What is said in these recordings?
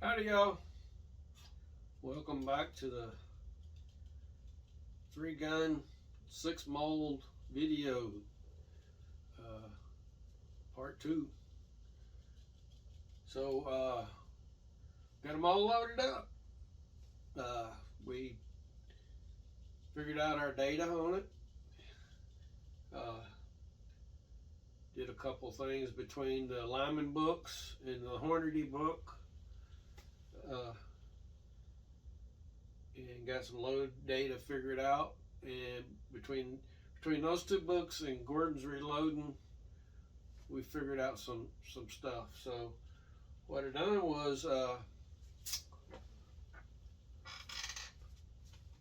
Howdy y'all, welcome back to the 3-gun 6 mold video, uh, part 2. So got them all loaded up. We figured out our data on it, did a couple things between the Lyman books and the Hornady book, and got some load data figured out. And between those two books and Gordon's reloading, we figured out some stuff. So what I done was the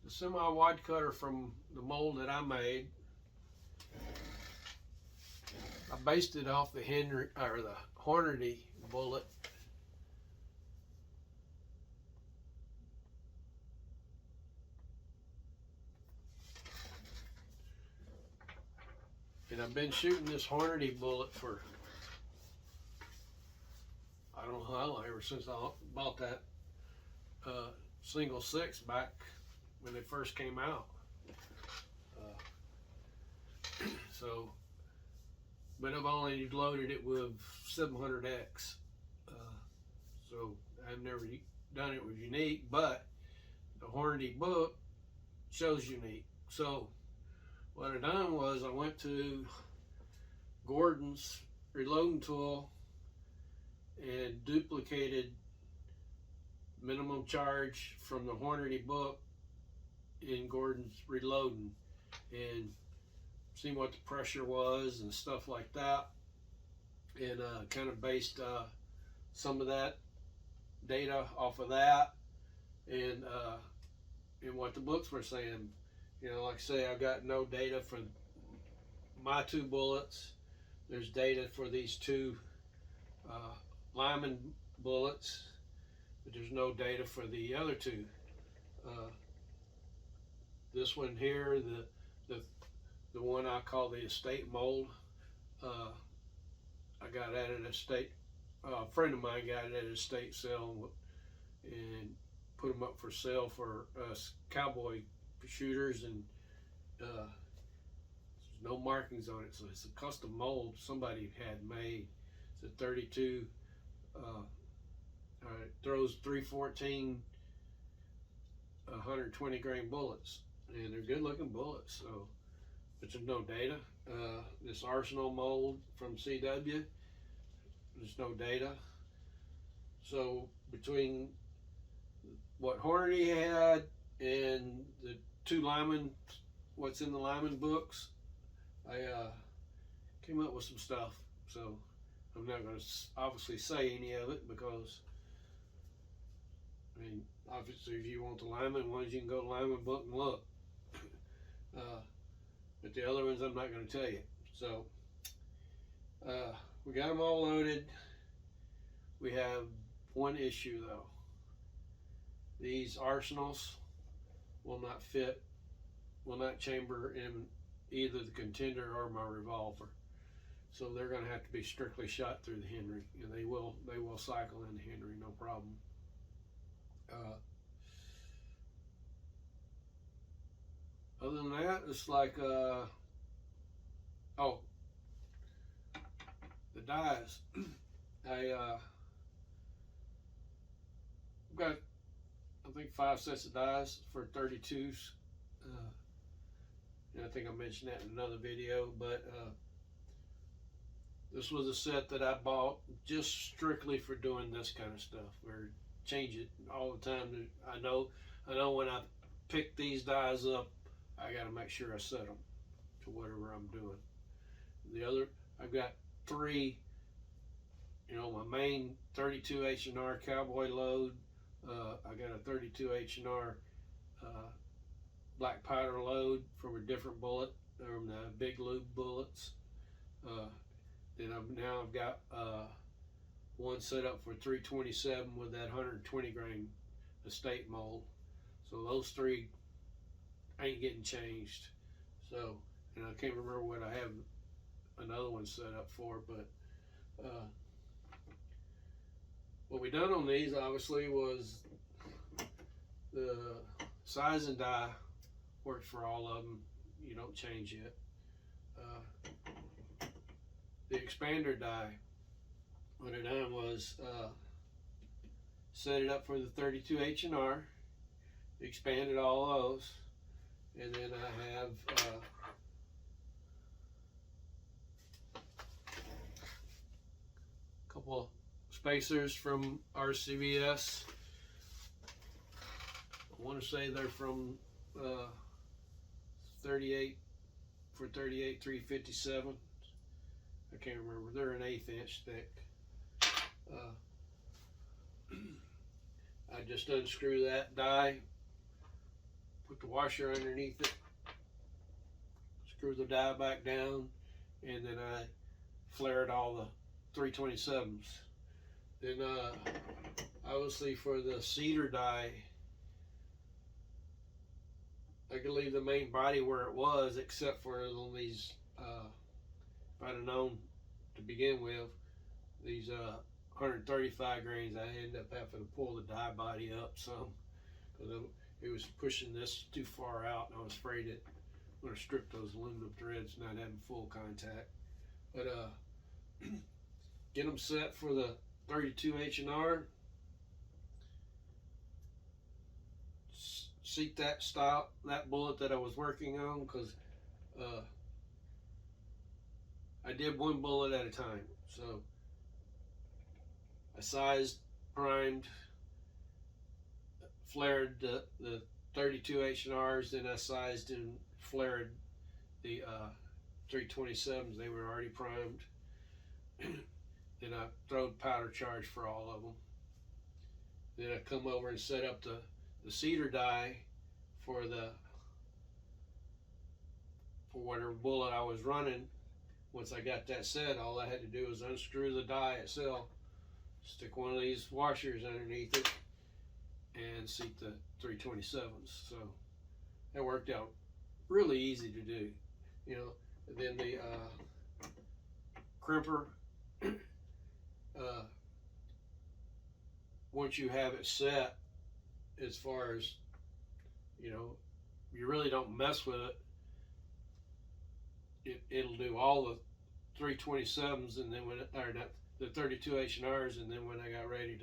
semi wide cutter from the mold that I made, I based it off the Henry or the Hornady bullet. And I've been shooting this Hornady bullet for, I don't know how long, ever since I bought that single 6 back when they first came out. But I've only loaded it with 700X. So I've never done it with unique, but the Hornady book shows unique. So what I done was I went to Gordon's reloading tool and duplicated minimum charge from the Hornady book in Gordon's reloading and seen what the pressure was and stuff like that, and kind of based some of that data off of that, and what the books were saying. You know, like I say, I got no data for my 2 bullets. There's data for these 2 Lyman bullets, but there's no data for the other 2. This one here, the one I call the estate mold, I got at an estate, a friend of mine got it at an estate sale and put them up for sale for cowboy shooters, and there's no markings on it, so it's a custom mold somebody had made. It's a 32, it throws 314 120 grain bullets, and they're good looking bullets. So, but there's no data. This Arsenal mold from CW, there's no data. So between what Hornady had and the 2 Lyman, what's in the Lyman books, I came up with some stuff. So I'm not going to obviously say any of it because, I mean, obviously if you want the Lyman ones, you can go to Lyman book and look. But the other ones I'm not going to tell you. So we got them all loaded. We have one issue though. These Arsenals will not fit, will not chamber in either the contender or my revolver. So they're going to have to be strictly shot through the Henry, and they will cycle in the Henry, no problem. Other than that, it's like oh, the dies. I got, I think 5 sets of dies for 32s. And I think I mentioned that in another video, but this was a set that I bought just strictly for doing this kind of stuff, where change it all the time. I know when I pick these dies up, I got to make sure I set them to whatever I'm doing. The other, I've got 3, you know, my main 32 H&R cowboy load. I got a 32 H&R black powder load from a different bullet, from the big lube bullets. Then I've got one set up for 327 with that 120 grain estate mold. So those 3 ain't getting changed. So, and I can't remember what I have another one set up for, but what we done on these obviously was the size and die works for all of them. You don't change it. The expander die, what I done was set it up for the 32 H&R, expanded all those, and then I have a couple spacers from RCVS. I want to say they're from 38 for 38 357. I can't remember. They're an 1/8 inch thick. I just unscrew that die, put the washer underneath it, screw the die back down, and then I flared all the 327s. Then obviously for the cedar die, I could leave the main body where it was, except for on these, if I'd have known to begin with, these 135 grains, I ended up having to pull the die body up some, because it was pushing this too far out, and I was afraid it I'm going to strip those aluminum threads, not having full contact. But get them set for the 32 H&R. Seat that bullet that I was working on, because I did one bullet at a time. So I sized, primed, flared the 32 H&Rs, then I sized and flared the 327s. They were already primed. Then I throwed powder charge for all of them. Then I come over and set up the cedar die for whatever bullet I was running. Once I got that set, all I had to do was unscrew the die itself, stick one of these washers underneath it, and seat the 327s. So that worked out really easy to do, you know. And then the crimper, once you have it set, as far as, you know, you really don't mess with it. It'll do all the 327s, and then the 32 H&Rs, and then when I got ready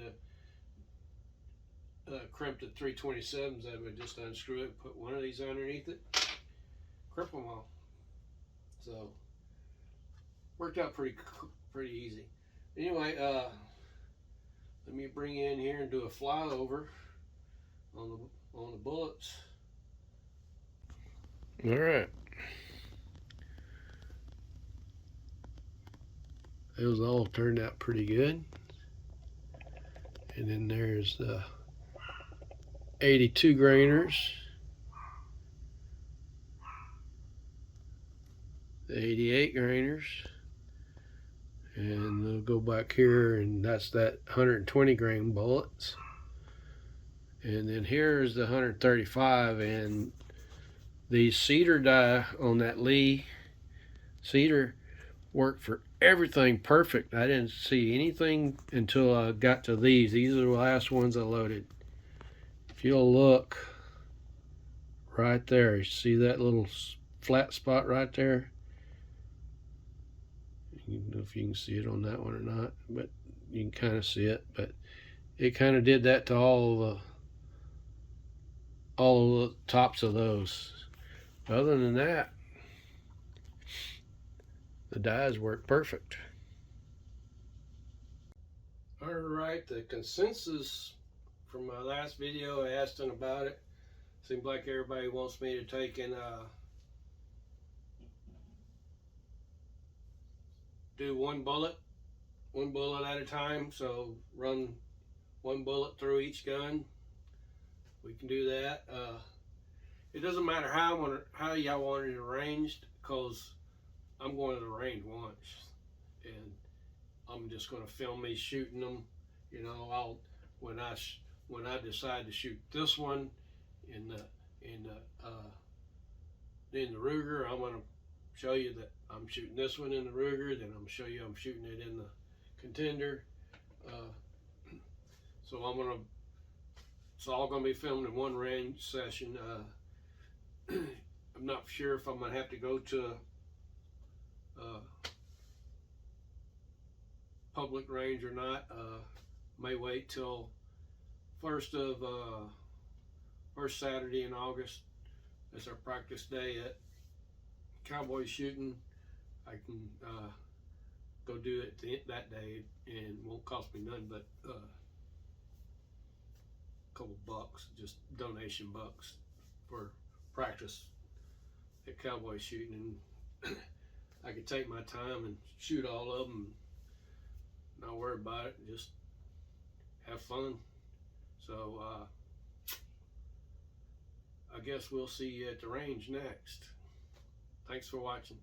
to crimp the 327s, I would just unscrew it, put one of these underneath it, crimp them all. So worked out pretty easy. Anyway, let me bring you in here and do a flyover on the bullets. All right. Those all turned out pretty good. And then there's the 82 grainers, the 88 grainers, and they'll go back here, and that's that 120 grain bullets. And then here's the 135, and the cedar die on that Lee cedar worked for everything perfect. I didn't see anything until I got to these. These are the last ones I loaded. If you'll look right there, you see that little flat spot right there? I don't know if you can see it on that one or not, but you can kind of see it. But it kind of did that to all the tops of those. Other than that, the dies work perfect. All right, the consensus from my last video, I asked them about it. Seems like everybody wants me to take and do one bullet at a time. So run one bullet through each gun. We can do that. It doesn't matter how y'all want it arranged, because I'm going to the range once, and I'm just going to film me shooting them. You know, when I decide to shoot this one in the Ruger, I'm going to show you that I'm shooting this one in the Ruger. Then I'm going to show you I'm shooting it in the Contender. So it's all gonna be filmed in one range session. I'm not sure if I'm gonna have to go to a public range or not. May wait till first Saturday in August. That's our practice day at cowboy shooting. I can go do it that day, and won't cost me nothing but a couple bucks, just donation bucks for practice at cowboy shooting. And I could take my time and shoot all of them, not worry about it, just have fun. So I guess we'll see you at the range next. Thanks for watching.